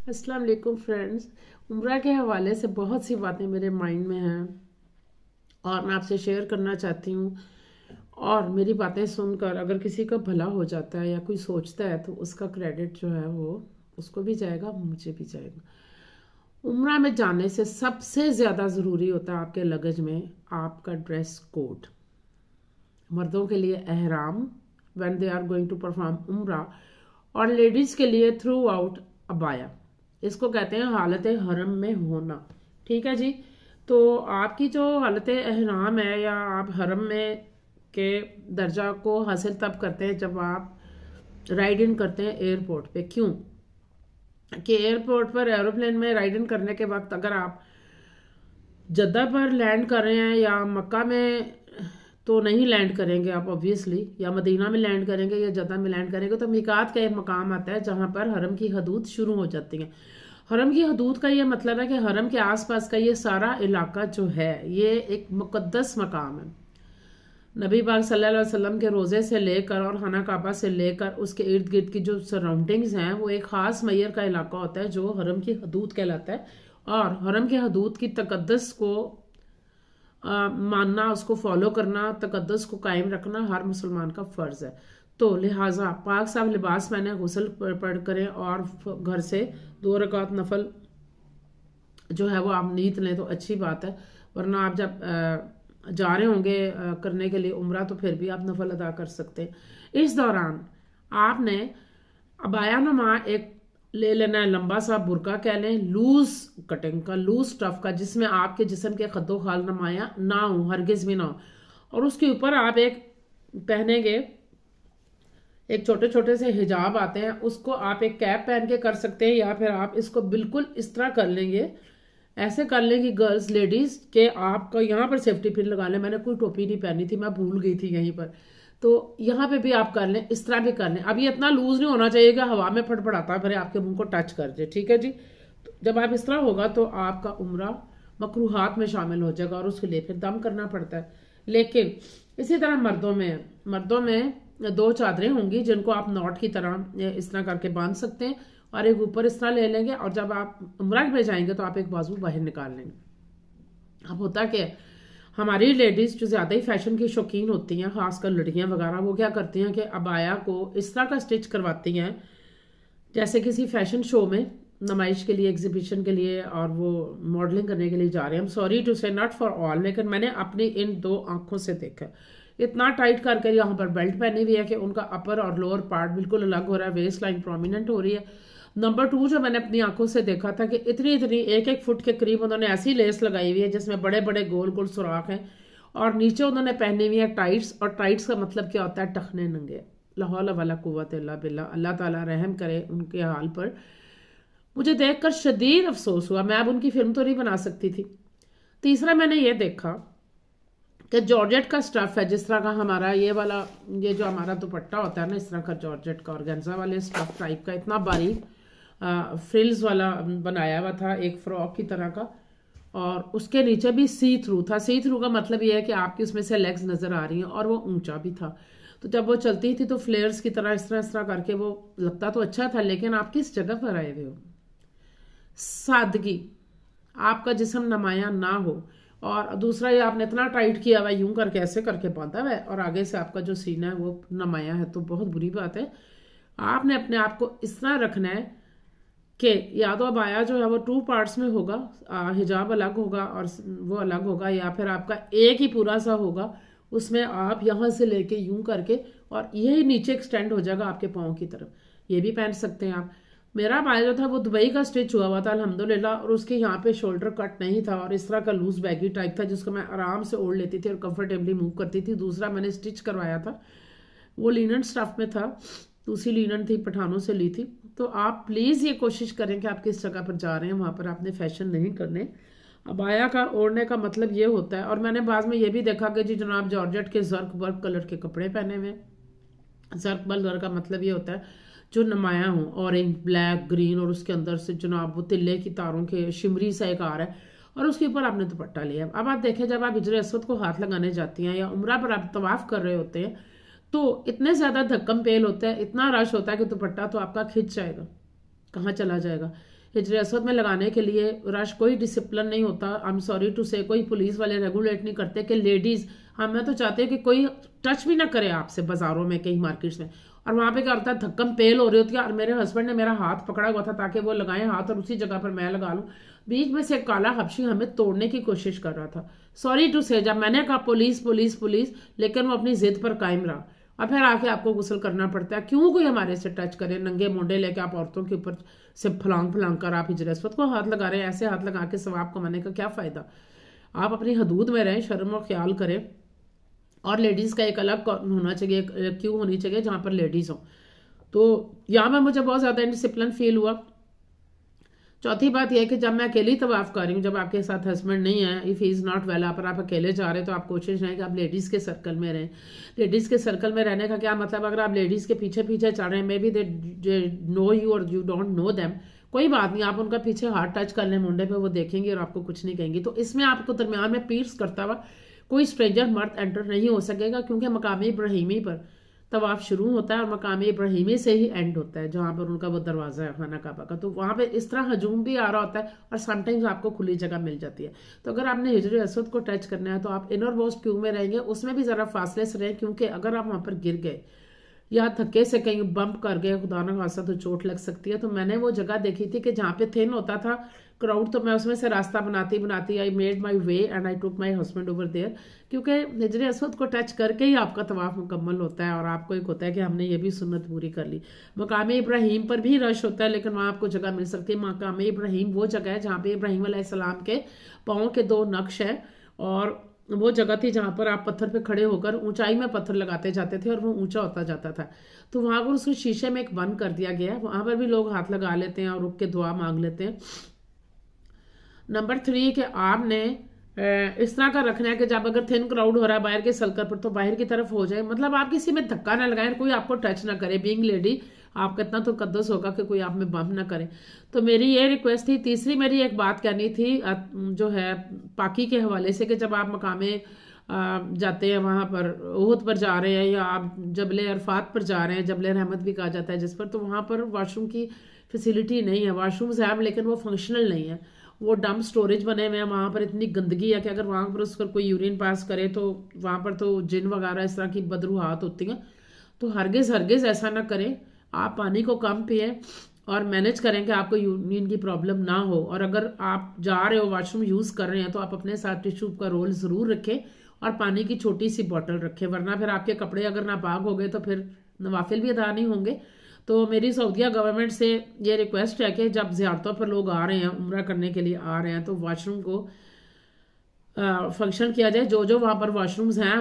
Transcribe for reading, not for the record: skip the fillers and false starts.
अस्सलाम वालेकुम फ्रेंड्स। उम्रा के हवाले से बहुत सी बातें मेरे माइंड में हैं और मैं आपसे शेयर करना चाहती हूँ। और मेरी बातें सुनकर अगर किसी का भला हो जाता है या कोई सोचता है तो उसका क्रेडिट जो है वो उसको भी जाएगा, मुझे भी जाएगा। उम्रा में जाने से सबसे ज़्यादा ज़रूरी होता है आपके लगेज में आपका ड्रेस कोड। मर्दों के लिए एहराम when they are going to perform उम्रा, और लेडीज़ के लिए थ्रू आउट अबाया। इसको कहते हैं हालत हरम में होना। ठीक है जी। तो आपकी जो हालत एहराम है या आप हरम में के दर्जा को हासिल तब करते हैं जब आप राइड इन करते हैं एयरपोर्ट पे। क्यों कि एयरपोर्ट पर एरोप्लेन में राइड इन करने के वक्त अगर आप जद्दा पर लैंड कर रहे हैं या मक्का में तो नहीं लैंड करेंगे आप ऑब्वियसली, या मदीना में लैंड करेंगे या जद्दा में लैंड करेंगे, तो मीकात का एक मकाम आता है जहां पर हरम की हदूद शुरू हो जाती है। हरम की हदूद का ये मतलब है कि हरम के आसपास का ये सारा इलाका जो है ये एक मुकद्दस मकाम है। नबी पाक सल्लल्लाहु अलैहि वसल्लम के रोज़े से लेकर और खाना काबा से लेकर उसके इर्द गिर्द की जो सराउंडिंग्स हैं वो एक ख़ास मैयर का इलाका होता है जो हरम की हदूद कहलाता है। और हरम की हदूद की तकद्दस को मानना, उसको फॉलो करना, तकद्दस को कायम रखना हर मुसलमान का फ़र्ज़ है। तो लिहाजा पाक साफ लिबास पहने, गुस्ल पढ़ करें और घर से 2 रकात नफल जो है वो आप नीयत लें तो अच्छी बात है। वरना आप जब जा रहे होंगे करने के लिए उम्रा तो फिर भी आप नफल अदा कर सकते हैं। इस दौरान आपने अबाया नुमा एक ले लेना है, लंबा सा बुरका कह लें, लूज कटिंग का, लूज स्टफ का, जिसमें आपके जिस्म के खद्दो खाल नुमाया ना हो, हरगिज भी ना हो। और उसके ऊपर आप एक पहनेंगे, एक छोटे छोटे से हिजाब आते हैं, उसको आप एक कैप पहन के कर सकते हैं, या फिर आप इसको बिल्कुल इस तरह कर लेंगे, ऐसे कर लेंगी गर्ल्स लेडीज के आपका यहाँ पर सेफ्टी पिन लगा लें। मैंने कोई टोपी नहीं पहनी थी, मैं भूल गई थी यहीं पर, तो यहाँ पे भी आप कर लें, इस तरह भी कर लें। अब ये इतना लूज नहीं होना चाहिए कि हवा में फटफड़ाता फिर आपके मुंह को टच कर दे। ठीक है जी। तो जब आप इस तरह होगा तो आपका उम्रा मकरूहात में शामिल हो जाएगा और उसके लिए फिर दम करना पड़ता है। लेकिन इसी तरह मर्दों में 2 चादरें होंगी जिनको आप नॉट की तरह इस तरह करके बांध सकते हैं और एक ऊपर इस तरह ले लेंगे, और जब आप उम्रा में जाएंगे तो आप एक बाजू बाहर निकाल लेंगे। अब होता क्या है, हमारी लेडीज जो ज्यादा ही फैशन की शौकीन होती हैं, खासकर लड़कियां वगैरह, वो क्या करती हैं कि अबाया को इस तरह का स्टिच करवाती हैं जैसे किसी फैशन शो में, नुमाइश के लिए, एग्जीबिशन के लिए, और वो मॉडलिंग करने के लिए जा रहे हैं। सॉरी टू से नॉट फॉर ऑल, लेकिन मैंने अपनी इन 2 आंखों से देखा। इतना टाइट करके यहाँ पर बेल्ट पहनी हुई है कि उनका अपर और लोअर पार्ट बिल्कुल अलग हो रहा है, वेस्ट लाइन प्रोमिनेंट हो रही है। नंबर 2 जो मैंने अपनी आंखों से देखा था कि इतनी इतनी 1-1 फुट के करीब उन्होंने ऐसी लेस लगाई हुई है जिसमें बड़े बड़े गोल गोल सुराख हैं, और नीचे उन्होंने पहनी हुई है टाइट्स। और टाइट्स का मतलब क्या होता है, टखने नंगे। ला हौला वला कुव्वत इल्ला बिल्लाह। अल्लाह ताला रहम करे उनके हाल पर। मुझे देखकर शदीद अफसोस हुआ। मैं अब उनकी फिल्म तो नहीं बना सकती थी। तीसरा मैंने ये देखा कि जॉर्जेट का स्टफ है, जिस तरह का हमारा ये वाला, ये जो हमारा दुपट्टा होता है ना, इस तरह का जॉर्जेट का ऑर्गेन्जा वाले स्टफ टाइप का, इतना बारीक फ्रिल्स वाला बनाया हुआ था, एक फ्रॉक की तरह का, और उसके नीचे भी सी थ्रू था। सी थ्रू का मतलब ये है कि आपकी उसमें से लेग्स नजर आ रही हैं, और वो ऊंचा भी था। तो जब वो चलती थी तो फ्लेयर्स की तरह इस तरह करके वो लगता तो अच्छा था, लेकिन आप किस जगह पर आए हुए हो। सादगी, आपका जिस्म नुमाया ना हो, और दूसरा ये आपने इतना टाइट किया हुआ, यूं करके ऐसे करके बांधा हुआ है, और आगे से आपका जो सीना है वो नुमाया है, तो बहुत बुरी बात है। आपने अपने आप को इस तरह रखना है कि या तो अबाया जो है वो 2 पार्ट्स में होगा, हिजाब अलग होगा और वो अलग होगा, या फिर आपका एक ही पूरा सा होगा, उसमें आप यहाँ से लेके यूं करके और यही नीचे एक्सटेंड हो जाएगा आपके पाँव की तरफ। ये भी पहन सकते हैं आप। मेरा अबाया जो था वो दुबई का स्टिच हुआ हुआ था अल्हम्दुलिल्लाह, और उसके यहाँ पे शोल्डर कट नहीं था, और इस तरह का लूज बैगी टाइप था जिसको मैं आराम से ओढ़ लेती थी और कंफर्टेबली मूव करती थी। दूसरा मैंने स्टिच करवाया था, वो लिनन स्टफ में था, दूसरी लिनन थी, पठानों से ली थी। तो आप प्लीज़ ये कोशिश करें कि आप किस जगह पर जा रहे हैं वहाँ पर आपने फैशन नहीं करने। अबाया का ओढ़ने का मतलब ये होता है। और मैंने बाद में ये भी देखा कि जी जनाब जॉर्जेट के जर्क वर्क कलर के कपड़े पहने हुए। जर्क कलर का मतलब ये होता है जो नुमाया हो, ऑरेंज, ब्लैक, ग्रीन, और उसके अंदर से जनाब वो तिल्ले की तारों के शिमरी सा एक आ रहा है, और उसके ऊपर आपने दुपट्टा लिया। अब आप देखें, जब आप हिजर असवद को हाथ लगाने जाती हैं या उम्रा पर आप तवाफ कर रहे होते हैं तो इतने ज्यादा धक्कम पेल होता है, इतना रश होता है कि दुपट्टा तो आपका खिंच जाएगा, कहाँ चला जाएगा। हिजर असवद में लगाने के लिए रश कोई डिसिप्लिन नहीं होता। आई एम सॉरी टू से कोई पुलिस वाले रेगुलेट नहीं करते कि लेडीज, हाँ मैं तो चाहती हूँ कि कोई टच भी ना करे आपसे बाजारों में, कहीं मार्केट्स में। और वहां पे क्या होता है, धक्कम पेल हो रही होती है और मेरे हस्बैंड ने मेरा हाथ पकड़ा हुआ था ताकि वो लगाए हाथ और उसी जगह पर मैं लगा लूं। बीच में से एक काला हबशी हमें तोड़ने की कोशिश कर रहा था। सॉरी टू से जब मैंने कहा पुलिस पुलिस पुलिस, लेकिन वो अपनी जिद पर कायम रहा। और फिर आके आपको गुस्ल करना पड़ता है। क्यों कोई हमारे से टच करे, नंगे मुंडे लेके आप औरतों के ऊपर से फलांग फलांग कर आप हिजर असवद को हाथ लगा रहे हैं। ऐसे हाथ लगा के सवाब कमाने का क्या फायदा। आप अपनी हदूद में रहें, शर्म और ख्याल करें। और लेडीज का एक अलग होना चाहिए, क्यों होनी चाहिए जहां पर लेडीज हो। तो यहाँ में मुझे बहुत ज्यादा इनडिसिप्लिन फील हुआ। चौथी बात यह कि जब मैं अकेली तवाफ कर रही हूँ, जब आपके साथ हस्बैंड नहीं है, if he is not well, पर आप अकेले जा रहे हैं, तो आप कोशिश रहें कि आप लेडीज के सर्कल में रहें। लेडीज के सर्कल में रहने का क्या मतलब, अगर आप लेडीज के पीछे पीछे चल रहे हैं, may be they know you और यू डोंट नो देम, कोई बात नहीं, आप उनका पीछे हाथ टच कर लें मुंडे पे, वो देखेंगे और आपको कुछ नहीं कहेंगे। तो इसमें आपको दरमियान में पीर्स करता हुआ कोई स्ट्रेंजर मर्द एंटर नहीं हो सकेगा, क्योंकि मकामी इब्राहिमी पर तवाफ शुरू होता है और मकामी इब्राहिमी से ही एंड होता है, जहां पर उनका वो दरवाजा है खाना काबा का। तो वहां पे इस तरह हजूम भी आ रहा होता है और समटाइम्स आपको खुली जगह मिल जाती है। तो अगर आपने हिजर असवद को टच करना है तो आप इनर मोस्ट क्यू में रहेंगे, उसमें भी जरा फासले से रहें, क्योंकि अगर आप वहां पर गिर गए या धक्के से कहीं बम्प कर गए, खुदा न खासा, तो चोट लग सकती है। तो मैंने वो जगह देखी थी कि जहाँ पे थिन होता था क्राउड, तो मैं उसमें से रास्ता बनाती बनाती I made my way and I took my husband over there, क्योंकि हिजर असवद को टच करके ही आपका तवाफ मुकम्मल होता है और आपको एक होता है कि हमने ये भी सुन्नत पूरी कर ली। मकाम इब्राहिम पर भी रश होता है, लेकिन वहाँ आपको जगह मिल सकती है। मकाम इब्राहिम वो जगह है जहाँ पे इब्राहिम अलैहिस्सलाम के पाँव के 2 नक्श है, और वो जगह थी जहां पर आप पत्थर पे खड़े होकर ऊंचाई में पत्थर लगाते जाते थे और वो ऊंचा होता जाता था। तो वहां पर उसको शीशे में एक बंद कर दिया गया, वहां पर भी लोग हाथ लगा लेते हैं और रुक के दुआ मांग लेते हैं। नंबर 3 कि आपने इस तरह का रखना है कि जब अगर थिन क्राउड हो रहा है बाहर के सर्कल पर, तो बाहर की तरफ हो जाए, मतलब आप किसी में धक्का ना लगाएं, कोई आपको टच ना करे। बीइंग लेडी आपका इतना तो कद्दस होगा कि कोई आप में बम्प ना करे। तो मेरी ये रिक्वेस्ट थी। तीसरी मेरी एक बात कहनी थी जो है पाकी के हवाले से, कि जब आप मकामे जाते हैं, वहां पर ओहद पर जा रहे हैं या आप जबले अरफात पर जा रहे हैं, जबले रहमत भी कहा जाता है जिस पर, तो वहां पर वॉशरूम की फैसिलिटी नहीं है। वॉशरूम्स हैं लेकिन वो फंक्शनल नहीं है, वो डंप स्टोरेज बने हुए हैं। वहां पर इतनी गंदगी है कि अगर वहां पर उसका कोई यूरिन पास करे तो वहां पर तो जिन वगैरह इस तरह की बदरूहात होती हैं। तो हरगिज हरगिज ऐसा ना करें। आप पानी को कम पिए और मैनेज करें कि आपको यूरिन की प्रॉब्लम ना हो। और अगर आप जा रहे हो वॉशरूम यूज कर रहे हैं, तो आप अपने साथ टिश्यू का रोल जरूर रखें और पानी की छोटी सी बोतल रखें, वरना फिर आपके कपड़े अगर नापाक हो गए तो फिर नवाफिल भी अदा नहीं होंगे। तो मेरी सऊदीया गवर्नमेंट से ये रिक्वेस्ट है कि जब ज़ियारतों पर लोग आ रहे हैं, उम्रा करने के लिए आ रहे हैं, तो वॉशरूम को फंक्शन किया जाए। जो जो वहां पर वॉशरूम्स हैं